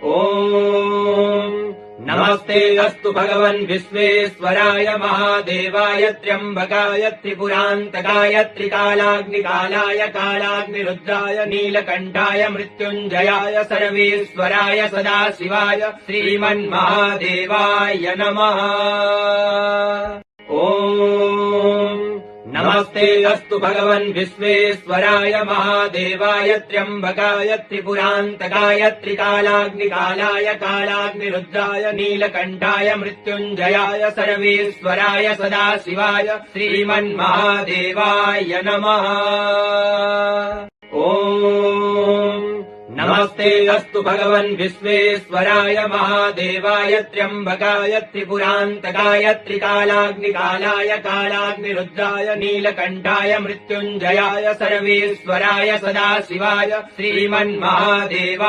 ॐ नमस्ते अस्तु भगवन् विश्वेश्वराय महादेवाय त्र्यम्बकाय त्रिपुरान्तकाय त्रिकालाग्निकालाय कालाग्निरुद्राय नीलकण्ठाय मृत्युञ्जयाय सर्वेश्वराय सदाशिवाय श्रीमन्महादेवाय नमः। ॐ नमस्ते अस्तु भगवन् विश्वेश्वराय महादेवाय त्र्यम्बकाय त्रिपुरान्तकाय त्रिकालाग्निकालाय कालाग्निरुद्राय नीलकण्ठाय मृत्युञ्जयाय सर्वेश्वराय सदाशिवाय श्रीमन्महादेवाय नमः। ॐ नमस्ते अस्तु भगवन् विश्वेश्वराय महादेवाय त्र्यम्बकाय त्रिपुरान्तकाय त्रिकालाग्निकालाय कालाग्निरुद्राय नीलकण्ठाय मृत्युञ्जयाय सर्वेश्वराय सदाशिवाय श्रीमन्महादेवाय